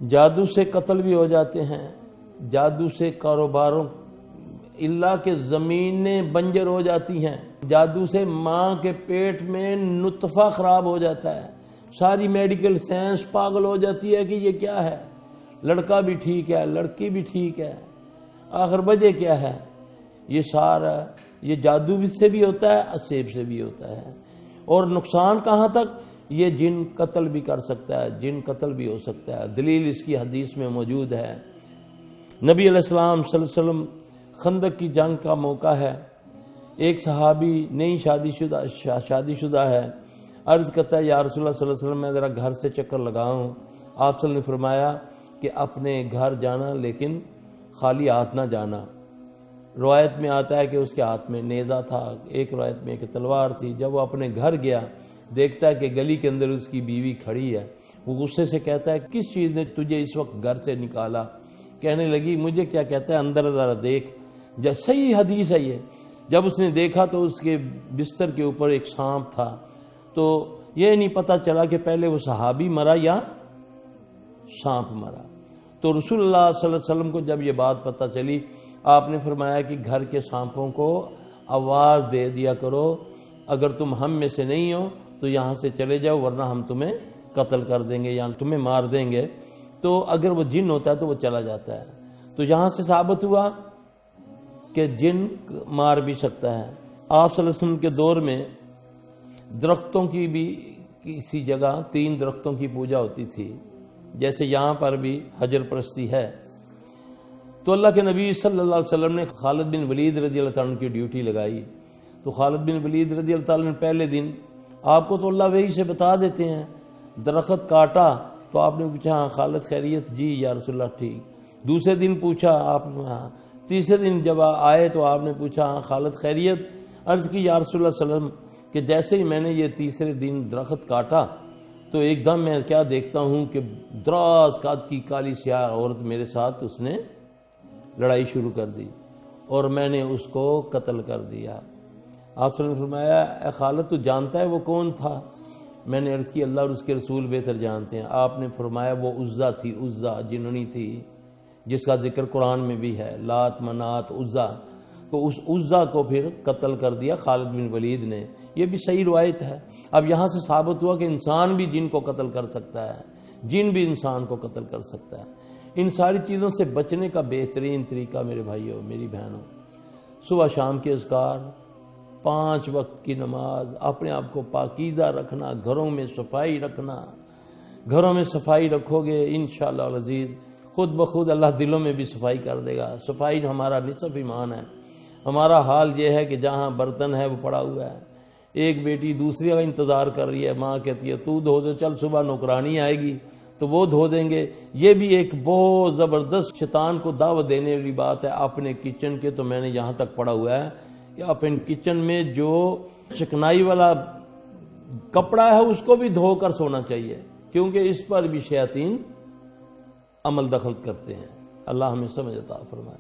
جادو سے قتل بھی ہو جاتے ہیں، جادو سے کاروباروں اللہ کے زمینیں بنجر ہو جاتی ہیں، جادو سے ماں کے پیٹ میں نطفہ خراب ہو جاتا ہے، ساری میڈیکل سائنس پاگل ہو جاتی ہے کہ یہ کیا ہے، لڑکا بھی ٹھیک ہے لڑکی بھی ٹھیک ہے، آخر وجہ کیا ہے؟ یہ سارا یہ جادو سے بھی ہوتا ہے، اسیب سے بھی ہوتا ہے، اور نقصان کہاں تک؟ یہ جن قتل بھی کر سکتا ہے، جن قتل بھی ہو سکتا ہے۔ دلیل اس کی حدیث میں موجود ہے، نبی علیہ السلام صلی اللہ علیہ وسلم خندق کی جنگ کا موقع ہے، ایک صحابی نئی شادی شدہ ہے، عرض کرتا ہے یا رسول اللہ صلی اللہ علیہ وسلم میں ذرا گھر سے چکر لگاؤں۔ آپ صلی اللہ علیہ وسلم نے فرمایا کہ اپنے گھر جانا لیکن خالی ہاتھ نہ جانا۔ روایت میں آتا ہے کہ اس کے ہاتھ میں نیزہ تھا، ایک روایت میں کہ تلوار تھی۔ جب وہ اپنے گھر گیا دیکھتا ہے کہ گلی کے اندر اس کی بیوی کھڑی ہے، وہ غصے سے کہتا ہے کس چیز نے تجھے اس وقت گھر سے نکالا؟ کہنے لگی مجھے کیا کہتا ہے اندر ذرا دیکھ۔ جب صحیح حدیث ہے یہ، جب اس نے دیکھا تو اس کے بستر کے اوپر ایک سانپ تھا، تو یہ نہیں پتا چلا کہ پہلے وہ صحابی مرا یا سانپ مرا۔ تو رسول اللہ صلی اللہ علیہ وسلم کو جب یہ بات پتہ چلی، آپ نے فرمایا کہ گھر کے سانپوں کو آواز دے دیا کرو، اگر تم ہم میں سے نہیں ہو تو یہاں سے چلے جاؤ ورنہ ہم تمہیں قتل کر دیں گے یا تمہیں مار دیں گے۔ تو اگر وہ جن ہوتا ہے تو وہ چلا جاتا ہے۔ تو یہاں سے ثابت ہوا کہ جن مار بھی سکتا ہے۔ آپ صلی اللہ علیہ وسلم کے دور میں درختوں کی بھی کسی جگہ 3 درختوں کی پوجا ہوتی تھی، جیسے یہاں پر بھی حجر پرستی ہے۔ تو اللہ کے نبی صلی اللہ علیہ وسلم نے خالد بن ولید رضی اللہ تعالیٰ عنہ کی ڈیوٹی لگائی۔ تو خالد بن ولید رضی اللہ تعالیٰ عنہ پہلے دن، آپ کو تو اللہ وحی سے بتا دیتے ہیں، درخت کاٹا تو آپ نے پوچھا ہاں خالد خیریت؟ جی یا رسول اللہ ٹھیک۔ دوسرے دن پوچھا آپ نے ہاں۔ تیسرے دن جب آئے تو آپ نے پوچھا ہاں خالد خیریت؟ عرض کی یا رسول اللہ صلی اللہ علیہ وسلم کہ جیسے ہی میں نے یہ تیسرے دن درخت کاٹا تو ایک دم میں کیا دیکھتا ہوں کہ دراز قد کی کالی سیاہ عورت میرے ساتھ اس نے لڑائی شروع کر دی اور میں نے اس کو قتل کر دیا۔ آپ صلی اللہ علیہ وسلم نے فرمایا اے خالد تو جانتا ہے وہ کون تھا؟ میں نے عرض کی اللہ اور اس کے رسول بہتر جانتے ہیں۔ آپ نے فرمایا وہ عزا تھی، عزا جنونی تھی جس کا ذکر قرآن میں بھی ہے، لات منات عزا۔ تو اس عزا کو پھر قتل کر دیا خالد بن ولید نے۔ یہ بھی صحیح روایت ہے۔ اب یہاں سے ثابت ہوا کہ انسان بھی جن کو قتل کر سکتا ہے، جن بھی انسان کو قتل کر سکتا ہے۔ ان ساری چیزوں سے بچنے کا بہترین طریقہ میرے بھائیوں میری بہنوں، صبح شام کے اذکار، 5 وقت کی نماز، اپنے آپ کو پاکیزہ رکھنا، گھروں میں صفائی رکھنا۔ گھروں میں صفائی رکھو گے انشاءاللہ العزیز خود بخود اللہ دلوں میں بھی صفائی کر دے گا۔ صفائی ہمارا نصف ایمان ہے۔ ہمارا حال یہ ہے کہ جہاں برتن ہے وہ پڑا ہوا ہے، ایک بیٹی دوسری کا انتظار کر رہی ہے، ماں کہتی ہے تو دھو دے، چل صبح نوکرانی آئے گی تو وہ دھو دیں گے۔ یہ بھی ایک بہت زبردست شیطان کو دعوت دینے والی بات ہے اپنے کچن کے۔ تو میں نے یہاں تک پڑھا ہوا ہے کہ اپنے کچن میں جو چکنائی والا کپڑا ہے اس کو بھی دھو کر سونا چاہیے، کیونکہ اس پر بھی شیاطین عمل دخل کرتے ہیں۔ اللہ ہمیں سمجھ عطا فرمائے۔